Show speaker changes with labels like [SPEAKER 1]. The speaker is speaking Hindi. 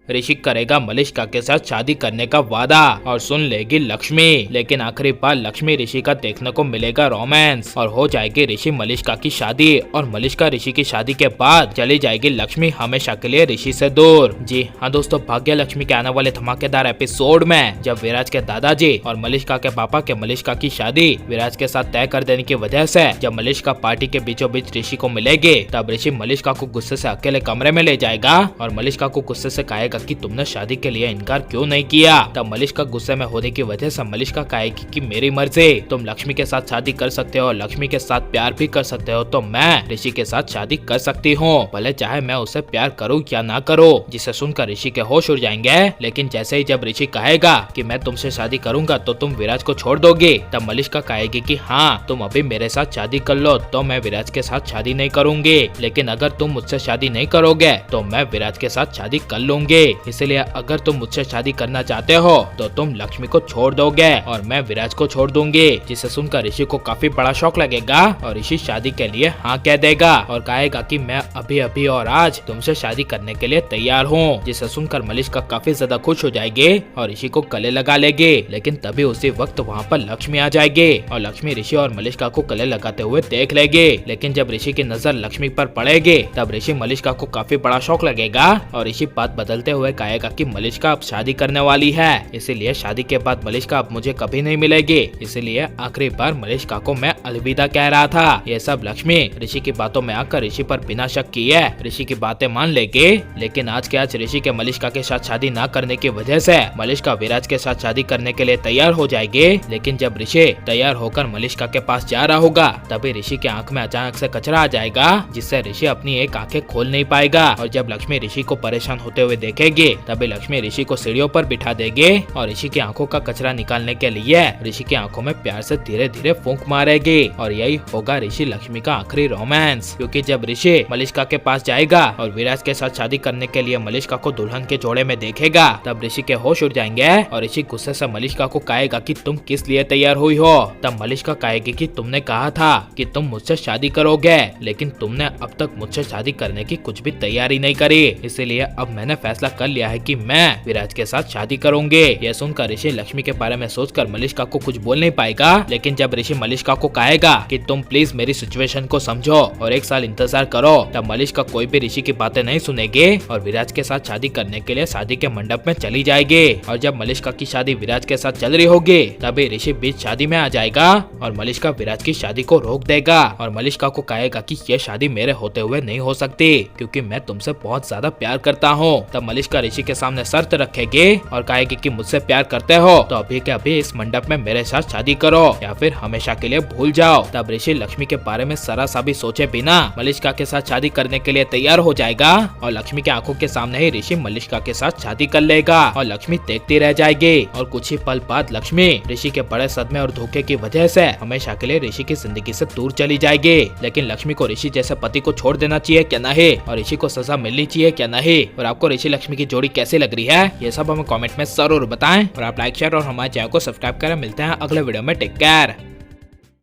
[SPEAKER 1] ऋषि करेगा मलिष्का के साथ शादी करने का वादा और सुन लेगी लक्ष्मी। लेकिन आखिरी बार लक्ष्मी ऋषि का देखने को मिलेगा रोमांस और हो जाएगी ऋषि मलिष्का की शादी। और मलिष्का ऋषि की शादी के बाद चली जाएगी लक्ष्मी हमेशा के लिए ऋषि से दूर। जी हाँ दोस्तों, भाग्य लक्ष्मी के आने वाले धमाकेदार एपिसोड में जब विराज के दादाजी और मलिष्का के पापा के मलिष्का की शादी विराज के साथ तय कर देने की वजह से जब मलिष्का पार्टी के बीचों बीच ऋषि को मिलेगी, तब ऋषि मलिष्का को गुस्से से अकेले कमरे में ले जाएगा और मलिष्का को गुस्से से कहेगा कि तुमने शादी के लिए इनकार क्यों नहीं किया। तब मलिष्का गुस्से में होने की वजह से मलिष्का कहेगी कि मेरी मर्जी, तुम लक्ष्मी के साथ शादी कर सकते हो, लक्ष्मी के साथ प्यार भी कर सकते हो, तो मैं ऋषि के साथ शादी कर सकती हूँ, भले चाहे मैं उसे प्यार करूँ या ना करूँ। जिसे सुनकर ऋषि के होश उड़ जाएंगे। लेकिन जैसे ही जब ऋषि कहेगा कि मैं तुमसे शादी करूंगा तो तुम विराज को छोड़ दोगे, तब मलिष्का कहेगी कि हाँ तुम अभी मेरे साथ शादी कर लो तो मैं विराज के साथ शादी नहीं करूंगी, लेकिन अगर तुम मुझसे शादी नहीं करोगे तो मैं विराज के साथ शादी कर लूंगी। इसलिए अगर तुम मुझसे शादी करना चाहते हो तो तुम लक्ष्मी को छोड़ दोगे और मैं विराज को छोड़ दूंगी। जिसे सुनकर ऋषि को काफी बड़ा शौक लगेगा और ऋषि शादी के लिए हाँ कह देगा और कहेगा कि मैं अभी अभी और आज तुमसे शादी करने के लिए तैयार हूँ। जिसे सुनकर मलिष्का काफी ज्यादा खुश हो जाएगी और ऋषि को गले लगा लेगी। लेकिन तभी उसी वक्त वहाँ पर लक्ष्मी आ जाएगी और लक्ष्मी ऋषि और मलिष्का को गले लगाते हुए देख लेगी। लेकिन जब ऋषि की नजर लक्ष्मी पर पड़ेगी तब ऋषि मलिष्का को काफी बड़ा शौक लगेगा और ऋषि बात बदलते हुए कहेगा कि मलिष्का अब शादी करने वाली है, इसीलिए शादी के बाद मलिष्का अब मुझे कभी नहीं मिलेगी, इसीलिए आखिरी बार मलिष्का को मैं अलविदा कह रहा था। ये सब लक्ष्मी ऋषि की बातों में आकर ऋषि पर बिना शक किए ऋषि की बातें मान लेगी। लेकिन आज के आज ऋषि के मलिष्का के साथ शादी न करने की वजह से मलिष्का विराज के साथ शादी करने के लिए तैयार हो जाएगी। लेकिन जब ऋषि तैयार होकर मलिष्का के पास जा रहा होगा तभी ऋषि के आंख में अचानक से कचरा आ जाएगा, जिससे ऋषि अपनी एक आंखें खोल नहीं पाएगा। और जब लक्ष्मी ऋषि को परेशान होते हुए देखेगी तभी लक्ष्मी ऋषि को सीढ़ियों पर बिठा देगी और ऋषि की आंखों का कचरा निकालने के लिए ऋषि की आंखों में प्यार से धीरे धीरे फूंक मारेगी। और यही होगा ऋषि लक्ष्मी का आखिरी रोमांस, क्योंकि जब ऋषि मलिष्का के पास जाएगा और विराज के साथ शादी करने के लिए मलिष्का को दुल्हन के जोड़े में देखेगा तब ऋषि के होश उड़ जाएंगे और ऋषि गुस्से से मलिष्का को कहेगा कि तुम किस लिए तैयार हुई हो। तब मलिष्का कहेगी कि तुमने कहा था कि तुम मुझसे शादी करोगे, लेकिन तुमने अब तक मुझसे शादी करने की कुछ भी तैयारी नहीं करी, इसीलिए अब मैंने फैसला कर लिया है कि मैं विराज के साथ शादी करूंगी। यह सुनकर ऋषि लक्ष्मी के बारे में सोचकर मलिष्का को कुछ बोल नहीं पाएगा। लेकिन जब ऋषि मलिष्का को कहेगा कि तुम प्लीज मेरी सिचुएशन को समझो और एक साल इंतजार करो, तब मलिष्का कोई भी ऋषि की बातें नहीं सुनेगी और विराज के साथ शादी करने के लिए शादी के मंडप में चली जाएगी। और जब मलिष्का की शादी विराज के साथ चल रही होगी तभी ऋषि बीच शादी में आ जाएगा और मलिष्का विराज की शादी को रोक देगा और मलिष्का को कहेगा कि यह शादी मेरे होते हुए नहीं हो सकती, क्योंकि मैं तुमसे बहुत ज्यादा प्यार करता हूँ। तब मलिष्का ऋषि के सामने शर्त रखेगी और कहेगी कि मुझसे प्यार करते हो तो अभी के अभी इस मंडप में मेरे साथ शादी करो या फिर हमेशा के लिए भूल जाओ। तब ऋषि लक्ष्मी के बारे में जरा सा भी सोचे बिना मलिष्का के साथ शादी करने के लिए तैयार हो जाएगा और लक्ष्मी की आंखों के सामने ही ऋषि मलिष्का के साथ शादी कर लेगा और लक्ष्मी देखती रह जाएगी। और कुछ ही पल बाद लक्ष्मी ऋषि के बड़े सदमे और धोखे की वजह से हमेशा के लिए ऋषि की जिंदगी से दूर चली जाएगी। लेकिन लक्ष्मी को ऋषि जैसे पति को छोड़ देना चाहिए क्या नहीं, और ऋषि को सजा मिलनी चाहिए क्या नहीं, और आपको ऋषि लक्ष्मी की जोड़ी कैसी लग रही है ये सब हमें कमेंट में जरूर बताएं। और आप लाइक शेयर और हमारे चैनल को सब्सक्राइब करें। मिलते हैं अगले वीडियो में। Take care.